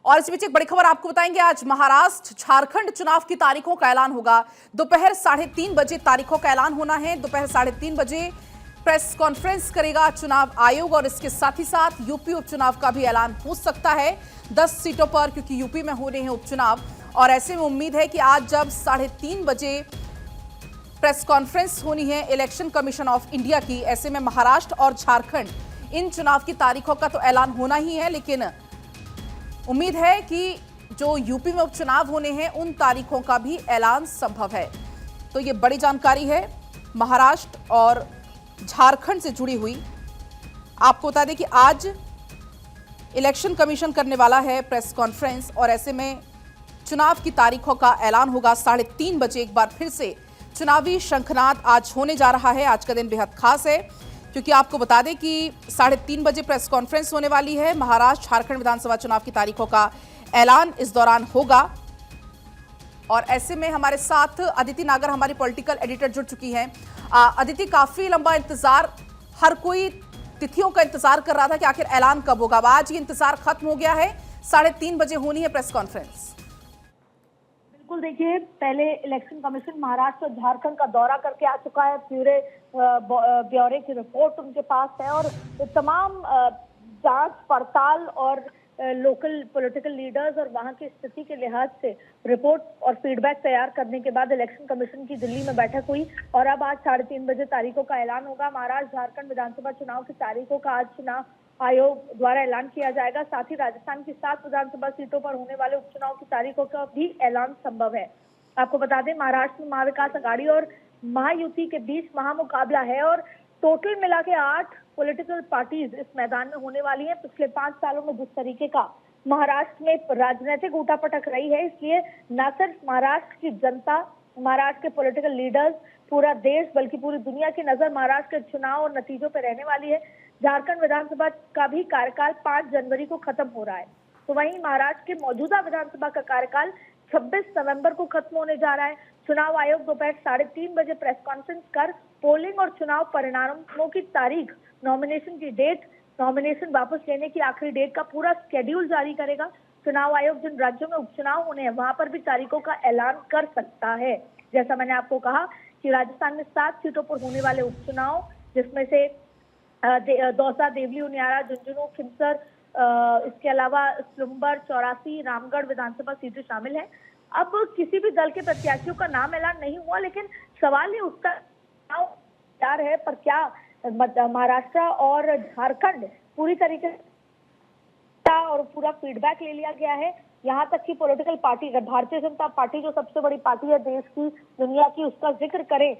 और इसी बीच एक बड़ी खबर आपको बताएंगे। आज महाराष्ट्र झारखंड चुनाव की तारीखों का ऐलान होगा। दोपहर 3:30 बजे तारीखों का ऐलान होना है। दोपहर 3:30 बजे प्रेस कॉन्फ्रेंस करेगा चुनाव आयोग और इसके साथ ही साथ यूपी उपचुनाव का भी ऐलान हो सकता है 10 सीटों पर, क्योंकि यूपी में हो रहे हैं उपचुनाव। और ऐसे में उम्मीद है कि आज जब 3:30 बजे प्रेस कॉन्फ्रेंस होनी है इलेक्शन कमीशन ऑफ इंडिया की, ऐसे में महाराष्ट्र और झारखंड इन चुनाव की तारीखों का तो ऐलान होना ही है, लेकिन उम्मीद है कि जो यूपी में उपचुनाव होने हैं उन तारीखों का भी ऐलान संभव है। तो ये बड़ी जानकारी है महाराष्ट्र और झारखंड से जुड़ी हुई। आपको बता दें कि आज इलेक्शन कमीशन करने वाला है प्रेस कॉन्फ्रेंस और ऐसे में चुनाव की तारीखों का ऐलान होगा 3:30 बजे। एक बार फिर से चुनावी शंखनाद आज होने जा रहा है। आज का दिन बेहद खास है क्योंकि आपको बता दें कि 3:30 बजे प्रेस कॉन्फ्रेंस होने वाली है। महाराष्ट्र झारखंड विधानसभा चुनाव की तारीखों का ऐलान इस दौरान होगा। और ऐसे में हमारे साथ अदिति नागर हमारी पॉलिटिकल एडिटर जुड़ चुकी हैं। अदिति, काफी लंबा इंतजार, हर कोई तिथियों का इंतजार कर रहा था कि आखिर ऐलान कब होगा। आज ये इंतजार खत्म हो गया है, 3:30 बजे होनी है प्रेस कॉन्फ्रेंस। बिल्कुल, देखिए, पहले इलेक्शन कमीशन महाराष्ट्र और झारखंड का दौरा करके आ चुका है। पूरे ब्यौरे की रिपोर्ट उनके पास है और तमाम जांच पड़ताल और लोकल पॉलिटिकल लीडर्स और वहां की स्थिति के लिहाज से रिपोर्ट और फीडबैक तैयार करने के बाद इलेक्शन कमीशन की दिल्ली में बैठक हुई और अब आज 3:30 बजे तारीखों का ऐलान होगा। महाराष्ट्र झारखंड विधानसभा चुनाव की तारीखों का आज चुनाव आयोग द्वारा ऐलान किया जाएगा। साथ ही राजस्थान की 7 विधानसभा सीटों पर होने वाले उपचुनाव की तारीखों का भी ऐलान संभव है। आपको बता दें, महाराष्ट्र में महाविकास आघाड़ी और महायुति के बीच महामुकाबला है और टोटल मिला के 8 पॉलिटिकल पार्टीज इस मैदान में होने वाली हैं। पिछले 5 सालों में जिस तरीके का महाराष्ट्र में राजनीतिक उठापटक रही है, इसलिए न सिर्फ महाराष्ट्र की जनता, महाराष्ट्र के पॉलिटिकल लीडर्स, पूरा देश बल्कि पूरी दुनिया की नजर महाराष्ट्र के चुनाव और नतीजों पर रहने वाली है। झारखंड विधानसभा का भी कार्यकाल 5 जनवरी को खत्म हो रहा है, तो वहीं महाराष्ट्र के मौजूदा विधानसभा का कार्यकाल 26 नवंबर को खत्म होने जा रहा है। चुनाव आयोग दोपहर 3:30 बजे प्रेस कॉन्फ्रेंस कर पोलिंग और चुनाव परिणामों की तारीख, नॉमिनेशन की डेट, नॉमिनेशन वापस लेने की आखिरी डेट का पूरा स्केड्यूल जारी करेगा। चुनाव आयोग जिन राज्यों में उपचुनाव होने हैं वहां पर भी तारीखों का ऐलान कर सकता है। जैसा मैंने आपको कहा कि राजस्थान में 7 सीटों पर होने वाले उपचुनाव, जिसमें से दौसा, देवली, उनियारा, झुंझुनू, खिंसर, इसके अलावा स्लुम्बर, 84, रामगढ़ विधानसभा सीटें शामिल हैं। अब किसी भी दल के प्रत्याशियों का नाम ऐलान नहीं हुआ, लेकिन सवाल ये उठता तैयार है, पर क्या महाराष्ट्र और झारखंड पूरी तरीके से और पूरा फीडबैक ले लिया गया है। यहाँ तक कि पॉलिटिकल पार्टी, अगर भारतीय जनता पार्टी जो सबसे बड़ी पार्टी है देश की, दुनिया की, उसका जिक्र करें,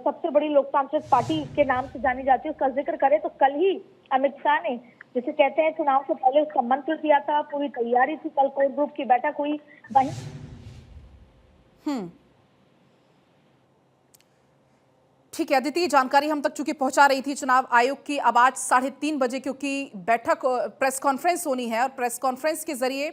सबसे बड़ी लोकतांत्रिक पार्टी के नाम से जानी जाती है, उसका जिक्र करें तो कल ही अमित शाह ने, जिसे कहते हैं चुनाव से पहले, उसका मंत्र दिया था। पूरी तैयारी थी, कल कोर ग्रुप की बैठक हुई। वहीं ठीक है अदिति, जानकारी हम तक चूंकि पहुंचा रही थी चुनाव आयोग की। अब आज 3:30 बजे क्योंकि बैठक प्रेस कॉन्फ्रेंस होनी है और प्रेस कॉन्फ्रेंस के जरिए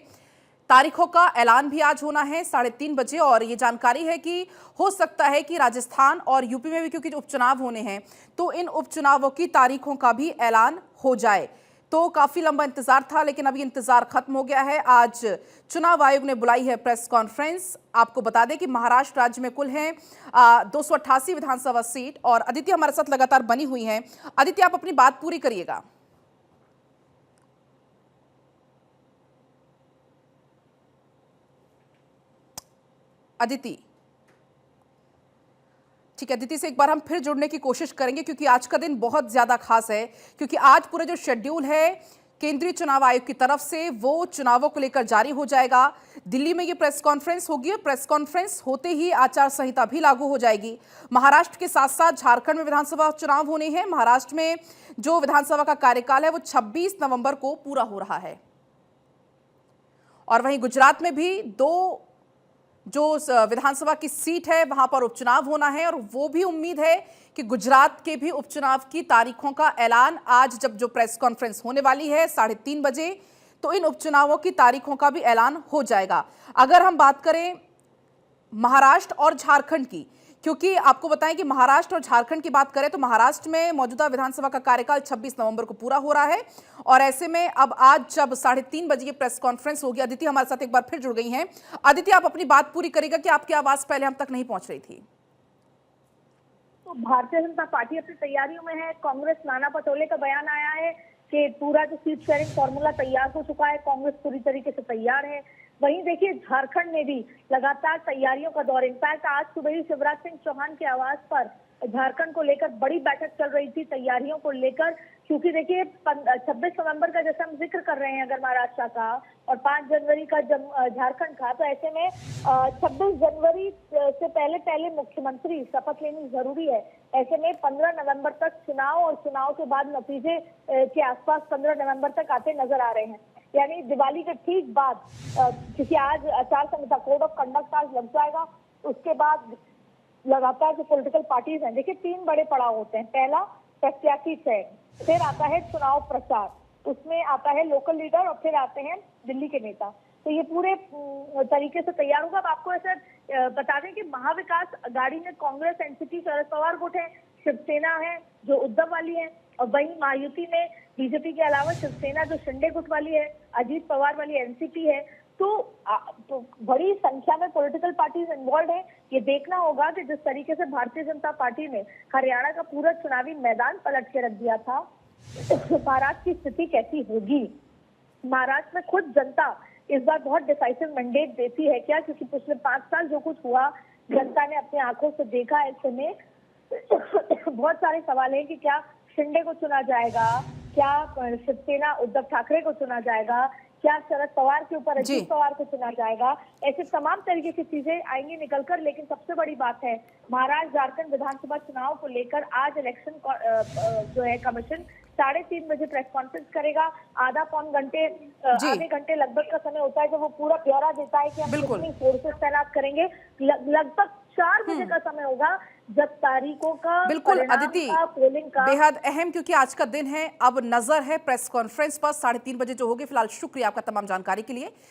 तारीखों का ऐलान भी आज होना है 3:30 बजे। और ये जानकारी है कि हो सकता है कि राजस्थान और यूपी में भी क्योंकि उपचुनाव होने हैं तो इन उपचुनावों की तारीखों का भी ऐलान हो जाए। तो काफी लंबा इंतजार था, लेकिन अभी इंतजार खत्म हो गया है। आज चुनाव आयोग ने बुलाई है प्रेस कॉन्फ्रेंस। आपको बता दें कि महाराष्ट्र राज्य में कुल हैं 288 विधानसभा सीट। और अदिति हमारे साथ लगातार बनी हुई हैं। अदिति, आप अपनी बात पूरी करिएगा। अदिति, ठीक है, अदिति से एक बार हम फिर जुड़ने की कोशिश करेंगे क्योंकि आज का दिन बहुत ज्यादा खास है, क्योंकि आज पूरा जो शेड्यूल है केंद्रीय चुनाव आयोग की तरफ से वो चुनावों को लेकर जारी हो जाएगा। दिल्ली में ये प्रेस कॉन्फ्रेंस होगी और प्रेस कॉन्फ्रेंस होते ही आचार संहिता भी लागू हो जाएगी। महाराष्ट्र के साथ साथ झारखंड में विधानसभा चुनाव होने हैं। महाराष्ट्र में जो विधानसभा का कार्यकाल है वो 26 नवंबर को पूरा हो रहा है। और वहीं गुजरात में भी 2 जो विधानसभा की सीट है वहां पर उपचुनाव होना है और वो भी उम्मीद है कि गुजरात के भी उपचुनाव की तारीखों का ऐलान आज जब जो प्रेस कॉन्फ्रेंस होने वाली है 3:30 बजे, तो इन उपचुनावों की तारीखों का भी ऐलान हो जाएगा। अगर हम बात करें महाराष्ट्र और झारखंड की, क्योंकि आपको बताएं कि महाराष्ट्र और झारखंड की बात करें तो महाराष्ट्र में मौजूदा विधानसभा का कार्यकाल 26 नवंबर को पूरा हो रहा है और ऐसे में अब आज जब 3:30 बजे की प्रेस कॉन्फ्रेंस होगी, अदिति हमारे साथ एक बार फिर जुड़ गई हैं। अदिति, आप अपनी बात पूरी करेगा कि आपकी आवाज पहले हम तक नहीं पहुंच रही थी। तो भारतीय जनता पार्टी अपनी तैयारियों में है। कांग्रेस नाना पटोले का बयान आया है कि पूरा जो सीट शेयरिंग फॉर्मूला तैयार हो चुका है, कांग्रेस पूरी तरीके से तैयार है। वहीं देखिए झारखंड में भी लगातार तैयारियों का दौर, इनफैक्ट आज सुबह ही शिवराज सिंह चौहान के आवास पर झारखंड को लेकर बड़ी बैठक चल रही थी तैयारियों को लेकर, क्योंकि देखिए 26 नवंबर का जैसे हम जिक्र कर रहे हैं अगर महाराष्ट्र का और 5 जनवरी का झारखंड का, तो ऐसे में 26 जनवरी से पहले पहले मुख्यमंत्री शपथ लेनी जरूरी है। ऐसे में 15 नवंबर तक चुनाव और चुनाव के बाद नतीजे के आसपास 15 नवंबर तक आते नजर आ रहे हैं, यानी दिवाली के ठीक बाद, क्योंकि आज आचार संहिता कोड ऑफ कंडक्ट आज लग जाएगा। उसके बाद लगातार जो पॉलिटिकल पार्टीज हैं, देखिए 3 बड़े पड़ाव होते हैं। पहला प्रत्याशी चयन, फिर आता है चुनाव प्रचार, उसमें आता है लोकल लीडर और फिर आते हैं दिल्ली के नेता। तो ये पूरे तरीके से तैयार होगा। अब आपको ऐसा बता दें कि महाविकास अघाड़ी में कांग्रेस, एनसीपी, शरद पवार गुट है, शिवसेना है जो उद्धव वाली है, और वहीं महायुति में बीजेपी के अलावा शिवसेना जो शिंदे गुट वाली है, अजीत पवार वाली एनसीपी है। तो बड़ी संख्या में पॉलिटिकल पार्टीज इन्वॉल्व है। ये देखना होगा कि जिस तरीके से भारतीय जनता पार्टी ने हरियाणा का पूरा चुनावी मैदान पलट के रख दिया था, महाराष्ट्र की स्थिति कैसी होगी। महाराष्ट्र में खुद जनता इस बार बहुत डिसाइसिव मैंडेट देती है क्या, क्योंकि पिछले 5 साल जो कुछ हुआ जनता ने अपनी आंखों से देखा। ऐसे में बहुत सारे सवाल हैं कि क्या शिंदे को चुना जाएगा, क्या शिवसेना उद्धव ठाकरे को चुना जाएगा, क्या शरद पवार के ऊपर अजीत पवार को चुना जाएगा। ऐसे तमाम तरीके की चीजें आएंगी निकलकर। लेकिन सबसे बड़ी बात है, महाराष्ट्र झारखंड विधानसभा चुनाव को लेकर आज इलेक्शन जो है कमीशन 3:30 बजे प्रेस कॉन्फ्रेंस करेगा। आधे घंटे लगभग का समय होता है जब वो पूरा ब्यौरा देता है कि हम कितनी फोर्सेस तैनात करेंगे। लगभग 4 बजे का समय होगा जब तारीखों का, बिल्कुल अदिति, पोलिंग का बेहद अहम, क्योंकि आज का दिन है। अब नजर है प्रेस कॉन्फ्रेंस पर 3:30 बजे जो होगी। फिलहाल शुक्रिया आपका तमाम जानकारी के लिए।